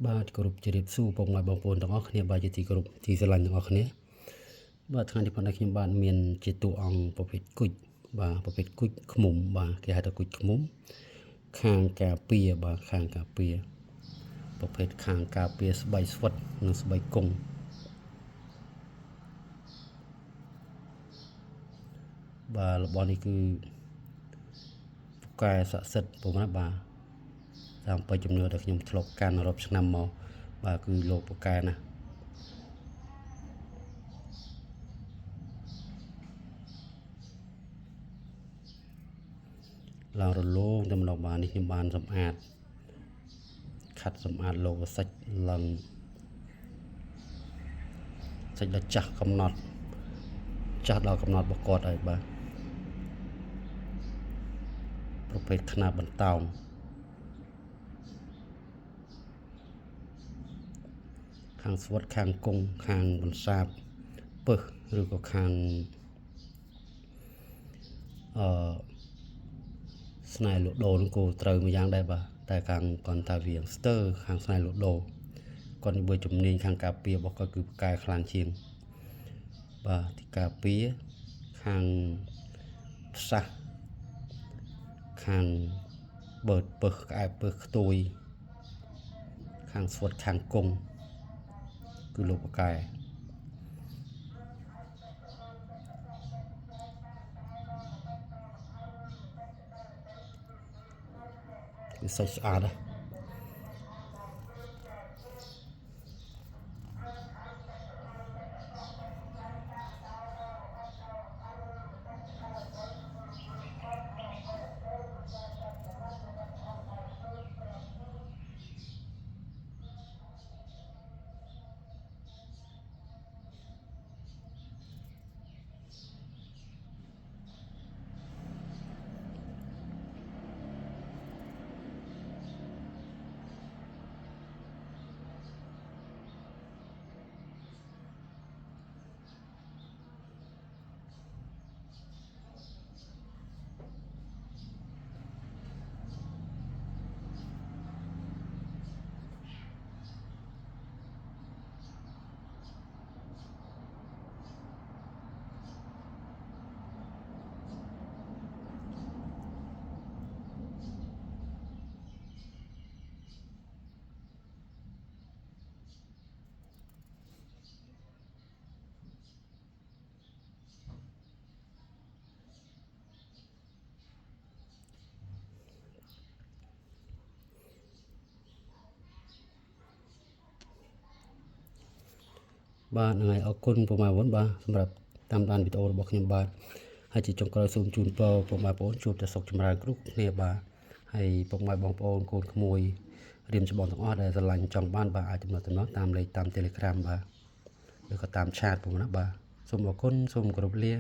បាទគ្រប់ជ្រាបសួរពុកម៉ែបងប្អូនទាំងអស់គ្នាបាទជាទីគោរពទីស្រឡាញ់ទាំងអស់គ្នាបាទថ្ងៃនេះផងដែរខ្ញុំបាទមានជាតួអង្គប្រភេទគុជបាទប្រភេទគុជឃ្មុំបាទគេហៅថាគុជឃ្មុំខាងការពារបាទខាងការពារប្រភេទខាងការពារស្បៃស្វិតនិងស្បៃគង់បាទរបស់នេះគឺពូកែស័ក្តិសិទ្ធិពុកណាបាទតាមបច្ចជំនឿដែលខ្ញុំធ្លាប់កាន់រាប់ឆ្នាំមកបាទគឺលោកពូកែណាឡើងរលោងតែម្ដងបាទនេះខ្ញុំបានសម្អាតខាត់សម្អាតលោកសាច់ឡើងសាច់ដល់ចាស់កំណត់ចាស់ដល់កំណត់បកគាត់ហើយបាទប្រភេទខ្នាតបន្តោងខាងស្វិតខាងគង់ខាងបន្សាបពឹសឬក៏ខាងស្នៃលក់ដូរនឹងគោត្រូវមួយយ៉ាងដែរបាទតែខាងគាត់ថាវាស្ទើខាងស្នៃលក់ដូរគាត់និយាយជំនាញខាងការពាររបស់គាត់គឺផ្កាយខ្លាំងជាងបាទទីការពារខាងផ្សះខាងបើកពឹសក្អែបពឹសខ្ទួយខាងស្វិតខាងគង់គឺលោកផ្កាយវាសាច់ស្អាតណាបាទហ្នឹងហើយអរគុណពុកម៉ែបងប្អូនបាទសម្រាប់តាមដានវីដេអូរបស់ខ្ញុំបាទហើយជាចុងក្រោយសូមជូនពរពុកម៉ែបងប្អូនជួបតែសុខចម្រើនគ្រប់គ្នាបាទហើយពុកម៉ែបងប្អូនកូនក្មួយរៀមច្បងទាំងអស់ដែលស្រឡាញ់ចង់បានបាទអាចទំនាក់ទំនងតាមលេខតាម Telegram បាទឬក៏តាមឆាតពុកណាបាទសូមអរគុណសូមគោរពលា